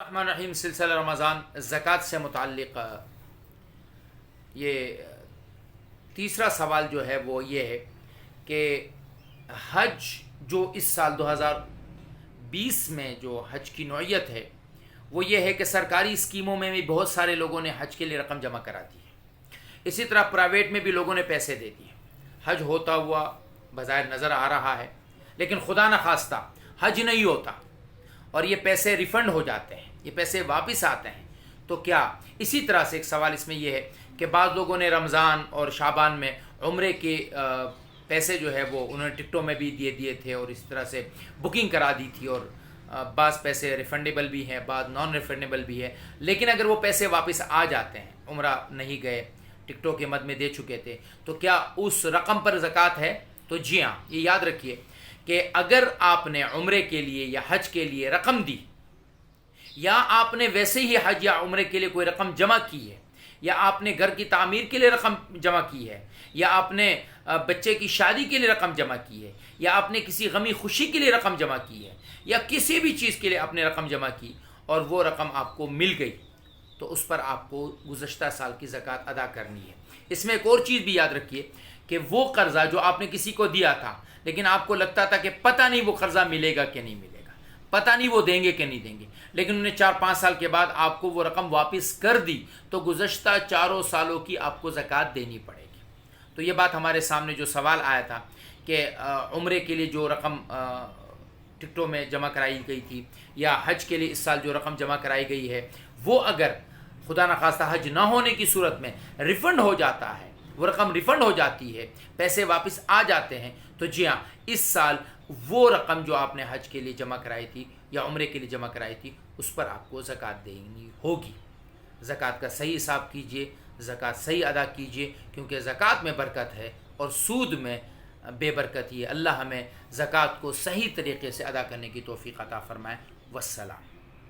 الرحمن الرحیم سلسلہ رمضان زکوٰۃ سے متعلق یہ تیسرا سوال جو ہے وہ یہ ہے کہ حج جو اس سال 2020 میں جو حج کی نوعیت ہے وہ یہ ہے کہ سرکاری اسکیموں میں بھی بہت سارے لوگوں نے حج کے لیے رقم جمع کرا دی ہے، اسی طرح پرائیویٹ میں بھی لوگوں نے پیسے دے دیے۔ حج ہوتا ہوا بظاہر نظر آ رہا ہے، لیکن خدا نخواستہ حج نہیں ہوتا اور یہ پیسے ریفنڈ ہو جاتے ہیں، یہ پیسے واپس آتے ہیں، تو کیا اسی طرح سے ایک سوال اس میں یہ ہے کہ بعض لوگوں نے رمضان اور شعبان میں عمرے کے پیسے جو ہے وہ انہوں نے ٹکٹوں میں بھی دیے تھے اور اس طرح سے بکنگ کرا دی تھی، اور بعض پیسے ریفنڈیبل بھی ہیں، بعض نان ریفنڈیبل بھی ہے، لیکن اگر وہ پیسے واپس آ جاتے ہیں، عمرہ نہیں گئے، ٹکٹوں کے مد میں دے چکے تھے، تو کیا اس رقم پر زکوٰۃ ہے؟ تو جی ہاں، یہ یاد رکھیے کہ اگر آپ نے عمرے کے لیے یا حج کے لیے رقم دی، یا آپ نے ویسے ہی حج یا عمرے کے لیے کوئی رقم جمع کی ہے، یا آپ نے گھر کی تعمیر کے لیے رقم جمع کی ہے، یا آپ نے بچے کی شادی کے لیے رقم جمع کی ہے، یا آپ نے کسی غمی خوشی کے لیے رقم جمع کی ہے، یا کسی بھی چیز کے لیے آپ نے رقم جمع کی اور وہ رقم آپ کو مل گئی، تو اس پر آپ کو گزشتہ سال کی زکوٰۃ ادا کرنی ہے۔ اس میں ایک اور چیز بھی یاد رکھیے کہ وہ قرضہ جو آپ نے کسی کو دیا تھا، لیکن آپ کو لگتا تھا کہ پتہ نہیں وہ قرضہ ملے گا کہ نہیں ملے گا، پتہ نہیں وہ دیں گے کہ نہیں دیں گے، لیکن انہوں نے 4-5 سال کے بعد آپ کو وہ رقم واپس کر دی، تو گزشتہ 4 سالوں کی آپ کو زکوٰۃ دینی پڑے گی۔ تو یہ بات ہمارے سامنے جو سوال آیا تھا کہ عمرے کے لیے جو رقم ٹکٹوں میں جمع کرائی گئی تھی، یا حج کے لیے اس سال جو رقم جمع کرائی گئی ہے، وہ اگر خدا نخواستہ حج نہ ہونے کی صورت میں ریفنڈ ہو جاتا ہے، وہ رقم ریفنڈ ہو جاتی ہے، پیسے واپس آ جاتے ہیں، تو جی ہاں، اس سال وہ رقم جو آپ نے حج کے لیے جمع کرائی تھی یا عمرے کے لیے جمع کرائی تھی، اس پر آپ کو زکوٰۃ دینی ہوگی۔ زکوٰۃ کا صحیح حساب کیجئے، زکوٰۃ صحیح ادا کیجئے، کیونکہ زکوٰۃ میں برکت ہے اور سود میں بے برکتی ہے۔ اللہ ہمیں زکوٰۃ کو صحیح طریقے سے ادا کرنے کی توفیق عطا فرمائے۔ والسلام۔